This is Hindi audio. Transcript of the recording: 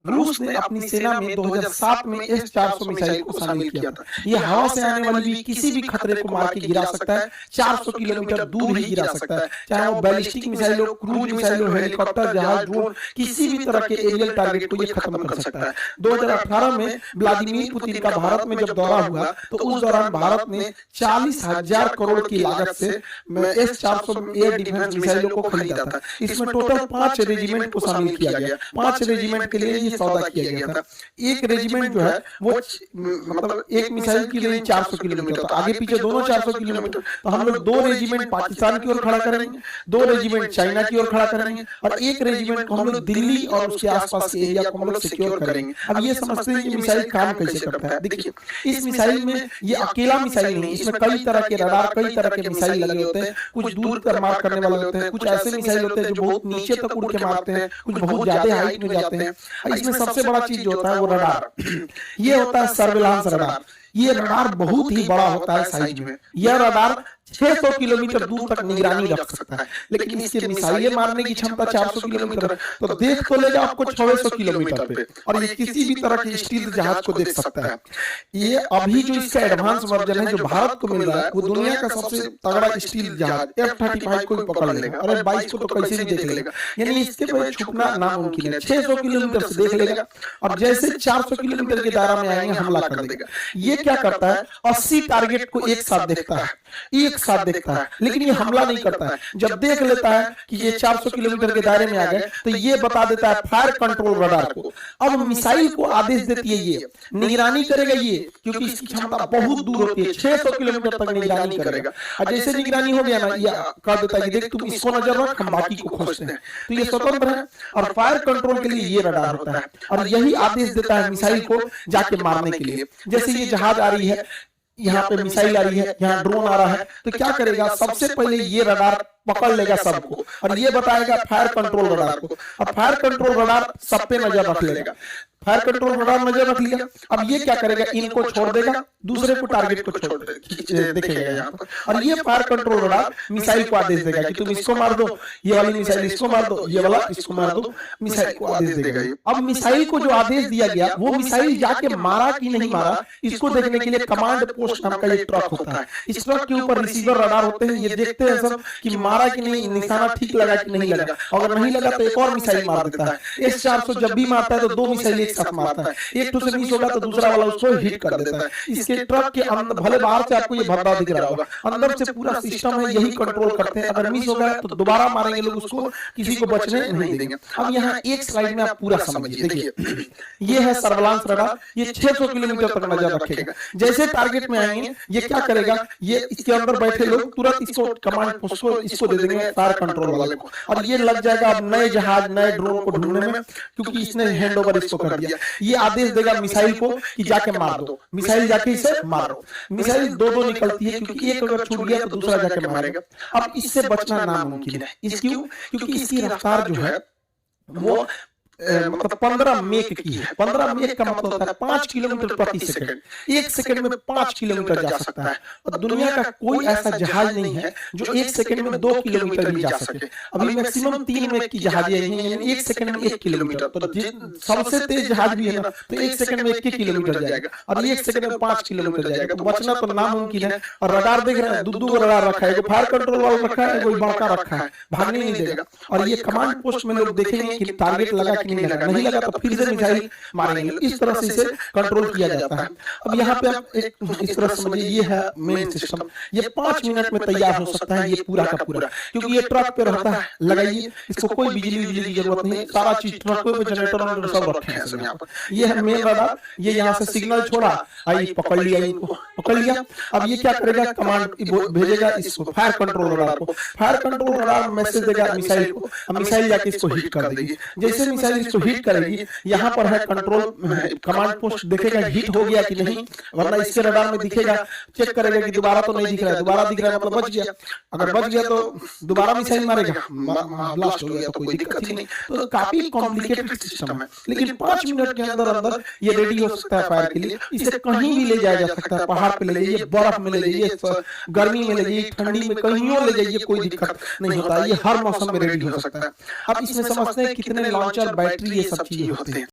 रूस ने अपनी सेना में 2007 में S-400 मिसाइल को शामिल किया था। ये हवा से आने वाली भी किसी भी खतरे को मार के गिरा सकता है, 400 किलोमीटर दूर ही गिरा सकता है, चाहे वो बैलिस्टिक मिसाइल हो, क्रूज मिसाइल हो, हेलीकॉप्टर, जहाज, ड्रोन, किसी भी तरह के एरियल टारगेट को ये खत्म कर सकता है। 2018 में व्लादिमीर पुतिन का भारत में जब दौरा हुआ तो उस दौरान भारत ने 40,000 करोड़ की लागत से S-400 एयर डिफेंस मिसाइलों को खरीदा था। इसमें टोटल 5 रेजिमेंट को शामिल किया गया। 5 रेजिमेंट के लिए सौदा किया गया था। एक रेजिमेंट जो है वो मतलब एक मिसाइल की रेंज 400 किलोमीटर, तो आगे पीछे दोनों 400 किलोमीटर, तो हम लोग 2 रेजिमेंट पाकिस्तान की ओर खड़ा करेंगे, 2 रेजिमेंट चाइना की ओर खड़ा करेंगे और एक रेजिमेंट को हम लोग दिल्ली और उसके आसपास के एरिया को हम लोग सिक्योर करेंगे। अब ये समझते हैं कि मिसाइल काम कैसे करता है। देखिए, इस मिसाइल में ये अकेला मिसाइल नहीं, इसमें कई तरह के रडार, कई तरह के मिसाइल लगे होते हैं। कुछ दूर तक मार करने वाले होते हैं, कुछ ऐसे मिसाइल होते हैं जो बहुत नीचे तक उड़ के मारते हैं, कुछ बहुत ज्यादा हाइट में जाते हैं। इसमें सबसे बड़ा चीज जो होता है वो रडार। ये होता है सर्विलांस रडार। ये रडार बहुत ही बड़ा होता है साइज में। यह रडार 600 किलोमीटर दूर तक निगरानी रख सकता है, लेकिन इसके मिसाइलें मारने की क्षमता 400 किलोमीटर, तो देख तो लेगा आपको 600 किलोमीटर पे, और ये किसी भी तरह के स्टील्थ जहाज को देख सकता है। ये अभी जो इसका एडवांस वर्जन है जो भारत को मिल रहा है वो दुनिया का सबसे तगड़ा स्टील्थ जहाज F-35 को भी पकड़ लेगा। अरे 22 को तो कैसे भी देख लेगा, यानी इसके पर छुपना नामुमकिन है। 600 किलोमीटर से देख लेगा और जैसे 400 किलोमीटर के दायरा में आएंगे हमला कर देगा। ये क्या करता है, 80 टारगेट को एक साथ देखता है, लेकिन ये हमला नहीं करता है। जब देख लेता है कि ये 400 किलोमीटर के दायरे में आ गए तो ये बता देता है फायर कंट्रोल रडार को। अब मिसाइल को आदेश देती है, ये निगरानी करेगा ये, क्योंकि इसकी क्षमता बहुत दूर होती है, 600 किलोमीटर तक निगरानी करेगा। और जैसे निगरानी हो गया ना, ये कर देता है कि देख तुम इसको नजर रख, हम बाकी को खोजते हैं। तो ये स्वतंत्र है और फायर कंट्रोल के लिए ये रडार होता है और यही आदेश देता है मिसाइल को जाके मारने के लिए। जैसे ये जहाज आ रही है, यहाँ पे मिसाइल आ रही है, यहाँ ड्रोन आ रहा है, तो क्या करेगा, सबसे पहले ये रडार पकड़ लेगा सबको और ये बताएगा फायर कंट्रोल रडार को, और फायर कंट्रोल रडार सब पे नजर रख लेगा। फायर कंट्रोल रडार नजर रख लिया, अब ये क्या करेगा, इनको छोड़ देगा, दूसरे को टारगेट को छोड़ देखेगा यहाँ पर, और ये फायर कंट्रोल रडार मिसाइल को आदेश देगा कि तुम इसको मार दो, ये वाली मिसाइल इसको मार दो, ये वाला इसको मार दो, मिसाइल को आदेश देगा। अब मिसाइल को जो आदेश दिया गया वो मिसाइल जाके मारा कि नहीं मारा, इसको देखने के लिए कमांड पोस्ट नाम का ये ट्रक होता है। इस ट्रक के ऊपर रिसीवर रडार होते हैं, ये देखते हैं सब कि मारा कि नहीं, निशाना ठीक लगा कि नहीं लगा। अगर नहीं लगा तो एक और मिसाइल मार देता है। S-400 जब भी मारता है तो 2 मिसाइल एक साथ मारता है, एक तो से मिस होगा तो दूसरा वाला उसको हिट कर देता है। इसके ट्रक के अंदर, भले बाहर से आपको ये भद्दा दिख रहा होगा, अंदर से पूरा सिस्टम है, यही कंट्रोल करते हैं। अगर मिस होगा तो दोबारा मारेंगे लोग उसको, किसी को बचने नहीं देंगे। अब यहाँ एक स्लाइड में आप पूरा समझिए। देखिए, ये है सर्विलांस रडार, ये 600 किलोमीटर तक नजर रखेगा। जैसे टारगेट में आएंगे ये क्या करेगा, ये इसके अंदर बैठे लोग तुरंत इसको कमांड पोस्ट को इसको दे देंगे फायर कंट्रोल वाले को, और ये लग जाएगा अब नए जहाज, नए ड्रोन को ढूंढने में, क्योंकि इसने हैंड ओवर इसको कर दिया। ये आदेश देगा मिसाइल को कि जाके मार दो, मिसाइल जाके इसे मारो। मिसाइल 2-2 निकलती है, क्योंकि एक अगर छूट गया तो दूसरा जाके मारेगा। अब इससे बचना नामुमकिन है। इस क्यों, क्योंकि इसकी रफ्तार जो है वो मतलब 15 मेक की है। 15 मेक का मतलब होता है 5 किलोमीटर प्रति सेकंड। 1 सेकंड में 5 किलोमीटर जा सकता है, और दुनिया का कोई ऐसा जहाज नहीं है जो 1 सेकंड में 2 किलोमीटर भी जा सके। अभी मैक्सिमम 3 मेक की जहाजें हैं, यानी 1 सेकंड में 1 किलोमीटर। तो सबसे तेज जहाज भी है ना, तो 1 सेकंड में 1 किलोमीटर जाएगा, और 1 सेकंड में 5 किलोमीटर जाएगा। तो बचना तो नामुमकिन है। और रडार देख रहे हैं, 2 रडार रखा है, फायर कंट्रोल वाला रखा है, कोई बड़का रखा है, भागने नहीं देगा। और ये कमांड पोस्ट में लोग देखेंगे कि टारगेट लगा नहीं लगा, नहीं लगा तो फिर से मिसाइल मारेंगे। इस तरह से इसे कंट्रोल किया जाता है। अब यहाँ पे आप एक इस तरह समझिए, ये है मेन सिस्टम। ये 5 मिनट में तैयार हो सकता है, ये पूरा का पूरा, क्योंकि ये ट्रक पे रहता है। लगाइए, इसको कोई बिजली की जरूरत नहीं, सारा चीज ट्रक पे, जनरेटर सब रखे हैं सब यहाँ पर। ये है मेन रडार, ये यहाँ से सिग्नल छोड़ा, आई पकड़ लिया, इनको पकड़ लिया। अब ये क्या करेगा, कमांड भेजेगा इसको फायर कंट्रोल रडार को। फायर कंट्रोल रडार मैसेज देगा मिसाइल को, मिसाइल जाके इसको हिट कर देगी। जैसे मिसाइल इसको हिट करेगी, यहाँ पर है कंट्रोल कमांड पोस्ट, देखेगा हिट हो गया कि नहीं, वरना इसके रडार में दिखेगा, चेक करेगा कि दोबारा तो नहीं दिख रहा है, दोबारा दिख रहा है मतलब बच गया। अगर बच गया तो दोबारा मिसाइल मारेगा, ब्लास्ट हो गया तो कोई दिक्कत ही नहीं। तो काफी कॉम्प्लिकेटेड सिस्टम है, लेकिन 5 मिनट के अंदर अंदर ये रेडी हो सकता है फायर के लिए। इसे कहीं भी ले जाया जा सकता है, पहाड़ पे ले जाइए, बर्फ में ले जाइए, गर्मी में ले जाइए, ठंडी में, कहीं ले जाइए, कोई दिक्कत नहीं होता है। ये हर मौसम में रेडी हो सकता है। अब इसमें समझते हैं कितने लॉन्चर, बैटरी, ये सब चीजें होते हैं।